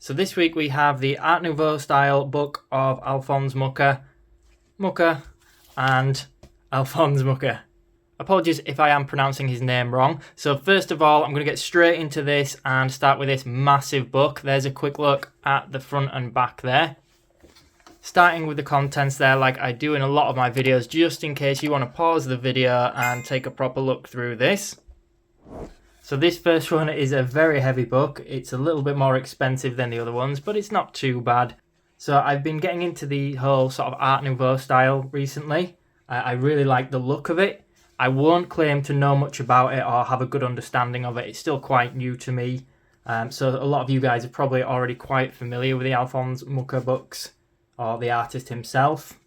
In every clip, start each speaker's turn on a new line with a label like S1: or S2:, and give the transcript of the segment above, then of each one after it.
S1: So this week we have the Art Nouveau style book of Alphonse Mucha, and Alphonse Mucha. Apologies if I am pronouncing his name wrong. So first of all, I'm going to get straight into this and start with this massive book. There's a quick look at the front and back there. Starting with the contents there, like I do in a lot of my videos, just in case you want to pause the video and take a proper look through this. So this first one is a very heavy book. It's a little bit more expensive than the other ones, but it's not too bad. So I've been getting into the whole sort of Art Nouveau style recently. I really like the look of it. I won't claim to know much about it or have a good understanding of it. It's still quite new to me. So a lot of you guys are probably already quite familiar with the Alphonse Mucha books or the artist himself.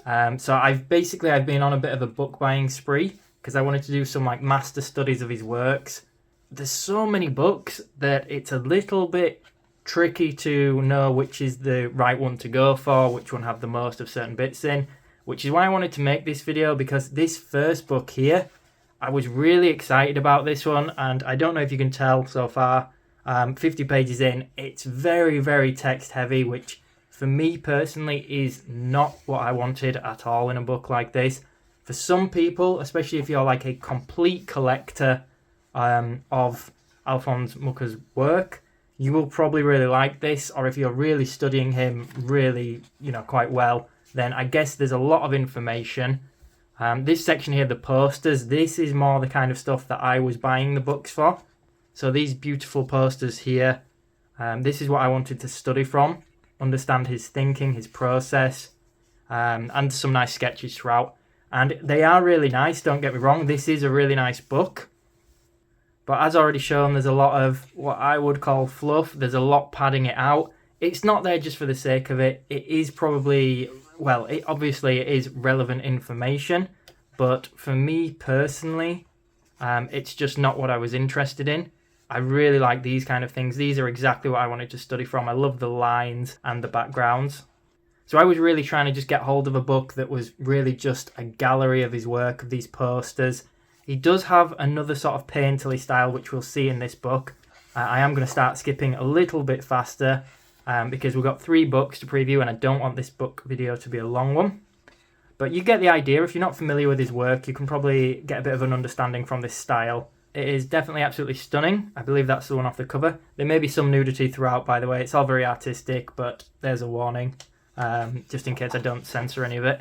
S1: So I've been on a bit of a book buying spree because I wanted to do some like master studies of his works. There's so many books that it's a little bit tricky to know which is the right one to go for, which one have the most of certain bits in, which is why I wanted to make this video, because this first book here, I was really excited about this one, and I don't know if you can tell so far, 50 pages in, it's very, very text heavy, which for me personally is not what I wanted at all in a book like this. For some people, especially if you're like a complete collector of Alphonse Mucha's work, you will probably really like this, or if you're really studying him really, quite well, then I guess there's a lot of information. This section here, the posters, this is more the kind of stuff that I was buying the books for. So these beautiful posters here, this is what I wanted to study from, understand his thinking, his process, and some nice sketches throughout. And they are really nice, don't get me wrong, this is a really nice book. But as already shown, there's a lot of what I would call fluff. There's a lot padding it out. It's not there just for the sake of it. It is probably, obviously it is relevant information. But for me personally, it's just not what I was interested in. I really like these kind of things. These are exactly what I wanted to study from. I love the lines and the backgrounds. So I was really trying to just get hold of a book that was really just a gallery of his work, of these posters. He does have another sort of painterly style, which we'll see in this book. I am going to start skipping a little bit faster because we've got 3 books to preview, and I don't want this book video to be a long one. But you get the idea. If you're not familiar with his work, you can probably get a bit of an understanding from this style. It is definitely absolutely stunning. I believe that's the one off the cover. There may be some nudity throughout, by the way. It's all very artistic, but there's a warning, just in case I don't censor any of it.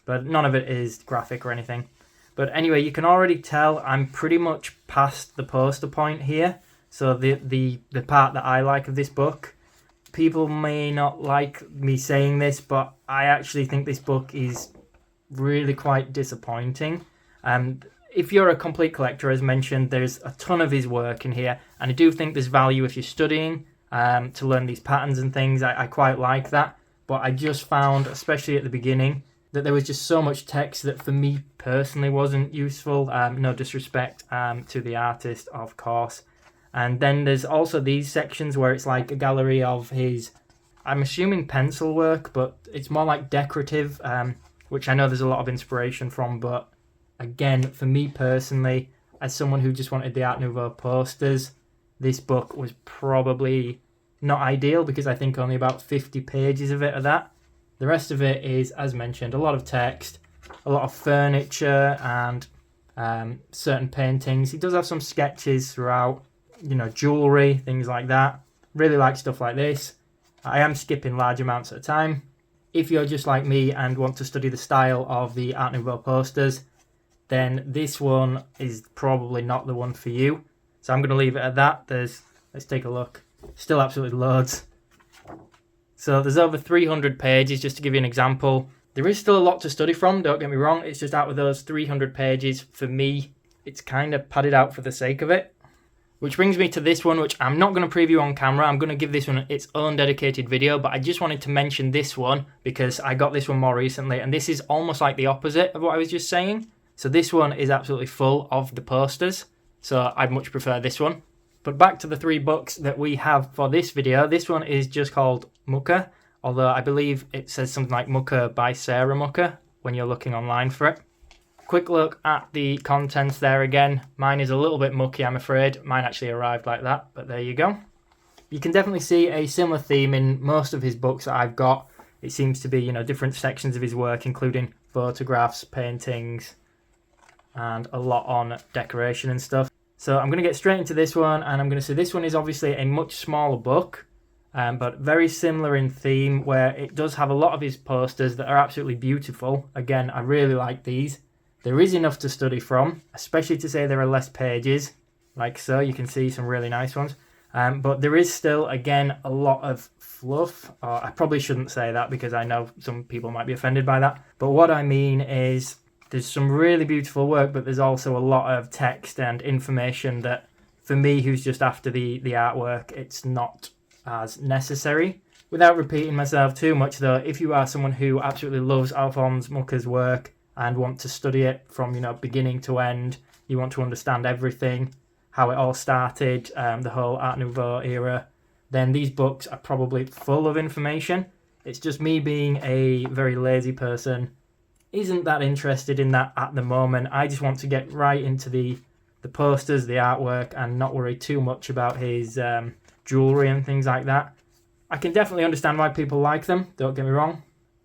S1: But none of it is graphic or anything. But anyway, you can already tell I'm pretty much past the poster point here. So the part that I like of this book, people may not like me saying this, but I actually think this book is really quite disappointing. If you're a complete collector, as mentioned, there's a ton of his work in here. And I do think there's value if you're studying to learn these patterns and things. I quite like that. But I just found, especially at the beginning, that there was just so much text that for me personally wasn't useful. No disrespect to the artist, of course. And then there's also these sections where it's like a gallery of his, I'm assuming pencil work, but it's more like decorative, which I know there's a lot of inspiration from. But again, for me personally, as someone who just wanted the Art Nouveau posters, this book was probably not ideal because I think only about 50 pages of it are that. The rest of it is, as mentioned, a lot of text, a lot of furniture and certain paintings. He does have some sketches throughout, jewellery, things like that. Really like stuff like this. I am skipping large amounts at a time. If you're just like me and want to study the style of the Art Nouveau posters, then this one is probably not the one for you. So I'm going to leave it at that. Let's take a look. Still absolutely loads. So there's over 300 pages, just to give you an example. There is still a lot to study from, don't get me wrong. It's just out of those 300 pages, for me, it's kind of padded out for the sake of it. Which brings me to this one, which I'm not going to preview on camera. I'm going to give this one its own dedicated video, but I just wanted to mention this one because I got this one more recently, and this is almost like the opposite of what I was just saying. So this one is absolutely full of the posters, so I'd much prefer this one. But back to the 3 books that we have for this video. This one is just called Mocha, although I believe it says something like Mocha by Sarah Mocha when you're looking online for it. Quick look at the contents there again. Mine is a little bit mucky, I'm afraid. Mine actually arrived like that, but there you go. You can definitely see a similar theme in most of his books that I've got. It seems to be, you know, different sections of his work, including photographs, paintings, and a lot on decoration and stuff. So I'm going to get straight into this one, and I'm going to say this one is obviously a much smaller book, but very similar in theme, where it does have a lot of his posters that are absolutely beautiful. Again, I really like these. There is enough to study from, especially to say there are less pages, like so. You can see some really nice ones. But there is still, again, a lot of fluff. I probably shouldn't say that because I know some people might be offended by that. But what I mean is there's some really beautiful work, but there's also a lot of text and information that, for me, who's just after the artwork, it's not as necessary. Without repeating myself too much, though, if you are someone who absolutely loves Alphonse Mucha's work and want to study it from, you know, beginning to end, you want to understand everything, how it all started, the whole Art Nouveau era, then these books are probably full of information. It's just me being a very lazy person, isn't that interested in that at the moment. I just want to get right into the posters, the artwork, and not worry too much about his jewellery and things like that. I can definitely understand why people like them, don't get me wrong.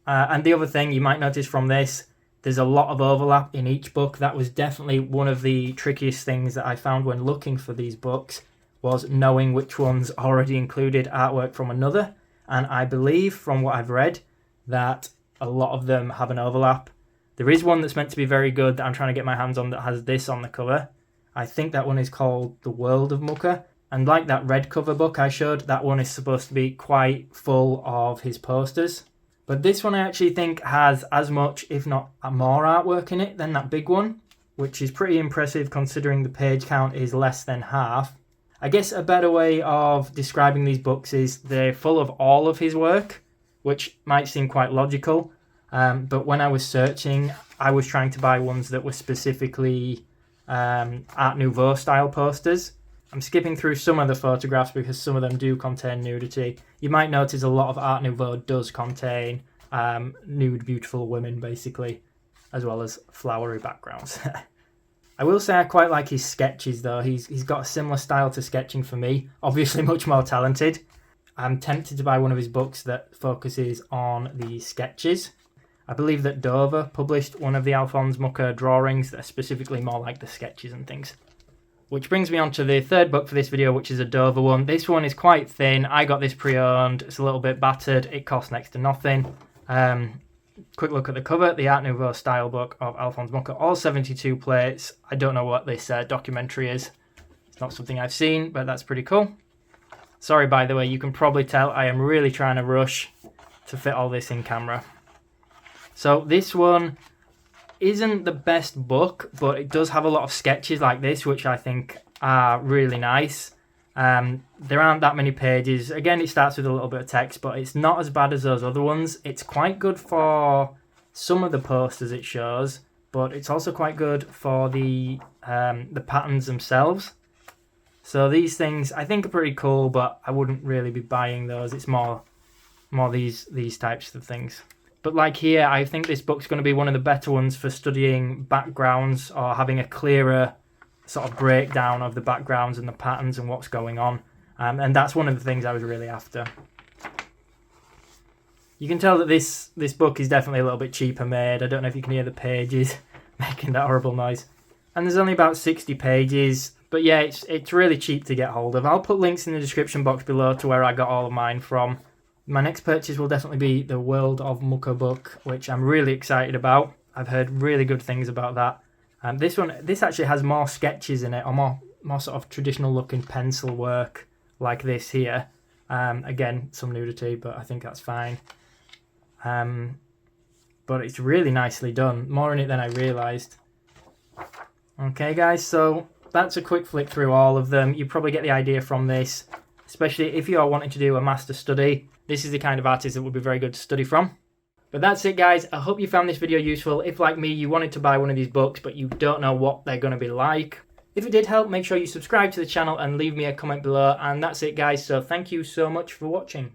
S1: And the other thing you might notice from this, there's a lot of overlap in each book. That was definitely one of the trickiest things that I found when looking for these books, was knowing which ones already included artwork from another. And I believe, from what I've read, that a lot of them have an overlap. There is one that's meant to be very good that I'm trying to get my hands on that has this on the cover. I think that one is called The World of Mocha. And like that red cover book I showed, that one is supposed to be quite full of his posters. But this one I actually think has as much, if not more, artwork in it than that big one, which is pretty impressive considering the page count is less than half. I guess a better way of describing these books is they're full of all of his work, which might seem quite logical. But when I was searching, I was trying to buy ones that were specifically Art Nouveau style posters. I'm skipping through some of the photographs because some of them do contain nudity. You might notice a lot of Art Nouveau does contain nude, beautiful women, basically, as well as flowery backgrounds. I will say I quite like his sketches, though. He's got a similar style to sketching for me, obviously much more talented. I'm tempted to buy one of his books that focuses on the sketches. I believe that Dover published one of the Alphonse Mucha drawings that are specifically more like the sketches and things. Which brings me on to the third book for this video, which is a Dover one. This one is quite thin. I got this pre-owned. It's a little bit battered. It costs next to nothing. Quick look at the cover. The Art Nouveau style book of Alphonse Mucha. All 72 plates. I don't know what this documentary is. It's not something I've seen, but that's pretty cool. Sorry, by the way, you can probably tell I am really trying to rush to fit all this in camera. So this one isn't the best book, but it does have a lot of sketches like this, which I think are really nice. There aren't that many pages. Again, it starts with a little bit of text, but it's not as bad as those other ones. It's quite good for some of the posters it shows, but it's also quite good for the patterns themselves. So these things I think are pretty cool, but I wouldn't really be buying those. It's more these types of things. But like here, I think this book's going to be one of the better ones for studying backgrounds or having a clearer sort of breakdown of the backgrounds and the patterns and what's going on. And that's one of the things I was really after. You can tell that this book is definitely a little bit cheaper made. I don't know if you can hear the pages making that horrible noise. And there's only about 60 pages. But yeah, it's really cheap to get hold of. I'll put links in the description box below to where I got all of mine from. My next purchase will definitely be the World of Mocha book, which I'm really excited about. I've heard really good things about that. This actually has more sketches in it, or more sort of traditional looking pencil work like this here. Again, some nudity, but I think that's fine. But it's really nicely done. More in it than I realised. Okay, guys, so that's a quick flick through all of them. You probably get the idea from this, especially if you are wanting to do a master study. This is the kind of artist that would be very good to study from. But that's it, guys. I hope you found this video useful. If, like me, you wanted to buy one of these books, but you don't know what they're going to be like. If it did help, make sure you subscribe to the channel and leave me a comment below. And that's it, guys. So thank you so much for watching.